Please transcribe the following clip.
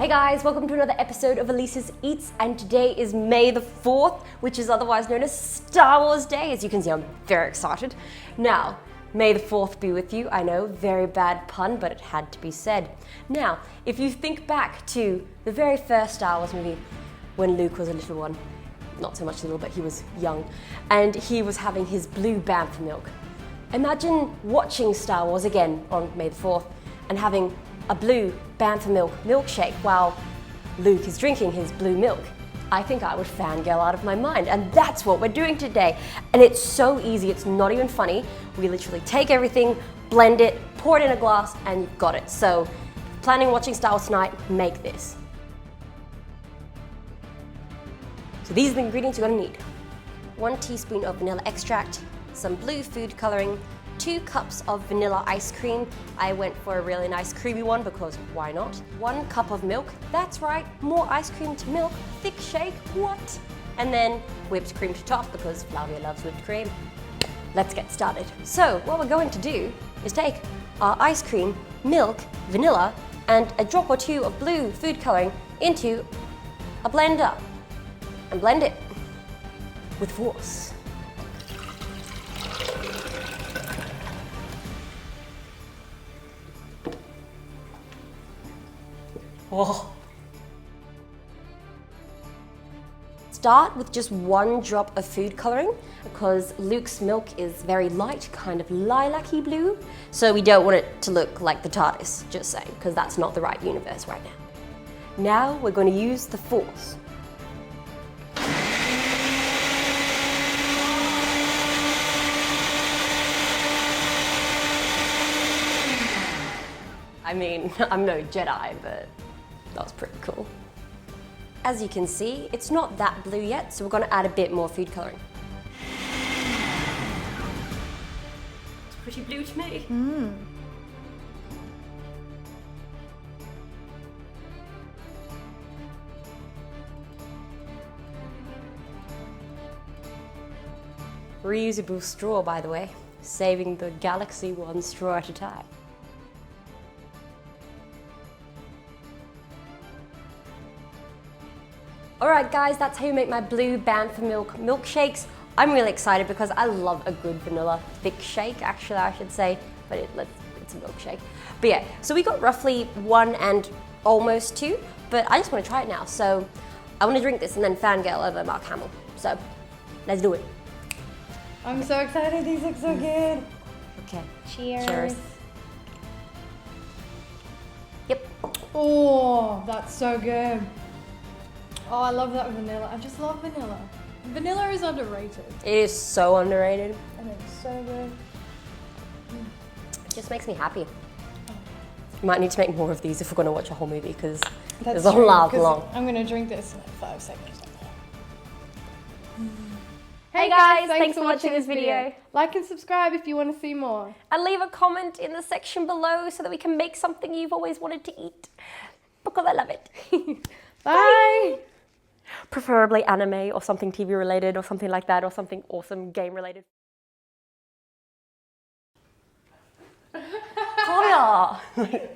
Hey guys, welcome to another episode of Elise's Eats, and today is May the 4th, which is otherwise known as Star Wars Day. As you can see, I'm very excited. Now, May the 4th be with you. I know, very bad pun, but it had to be said. Now, if you think back to the very first Star Wars movie, when Luke was a little one, not so much little, but he was young, and he was having his blue Bantha milk. Imagine watching Star Wars again on May the 4th and having a blue Bantha milkshake while Luke is drinking his blue milk. I think I would fangirl out of my mind, and that's what we're doing today. And it's so easy, it's not even funny. We literally take everything, blend it, pour it in a glass, and you've got it. So, planning on watching Star Wars tonight, make this. So these are the ingredients you're gonna need. 1 teaspoon of vanilla extract, some blue food coloring, 2 cups of vanilla ice cream. I went for a really nice creamy one because why not? 1 cup of milk. That's right, more ice cream to milk. Thick shake, what? And then whipped cream to top because Flavia loves whipped cream. Let's get started. So what we're going to do is take our ice cream, milk, vanilla, and a drop or 2 of blue food coloring into a blender and blend it with force. Oh. Start with just 1 drop of food coloring because Luke's milk is very light, kind of lilac-y blue. So we don't want it to look like the TARDIS, just saying, because that's not the right universe right now. Now we're going to use the force. I mean, I'm no Jedi, but that was pretty cool. As you can see, it's not that blue yet, so we're going to add a bit more food coloring. It's pretty blue to me. Reusable straw, by the way, saving the galaxy 1 straw at a time. Alright guys, that's how you make my blue Bantha milkshakes. I'm really excited because I love a good vanilla thick shake, actually I should say, but it's a milkshake. But yeah, so we got roughly 1 and almost 2, but I just want to try it now. So I want to drink this and then fangirl over Mark Hamill. So let's do it. I'm so excited, these look so good. Okay. Cheers. Cheers. Yep. Oh, that's so good. Oh, I love that vanilla. I just love vanilla. Vanilla is underrated. It is so underrated. And it's so good. It just makes me happy. We might need to make more of these if we're going to watch a whole movie because That's there's a true, lot 'cause long. I'm going to drink this in like 5 seconds. Hey guys, thanks for watching this video. Like and subscribe if you want to see more. And leave a comment in the section below so that we can make something you've always wanted to eat because I love it. Bye. Preferably anime or something TV related or something like that or something awesome game related. Come here.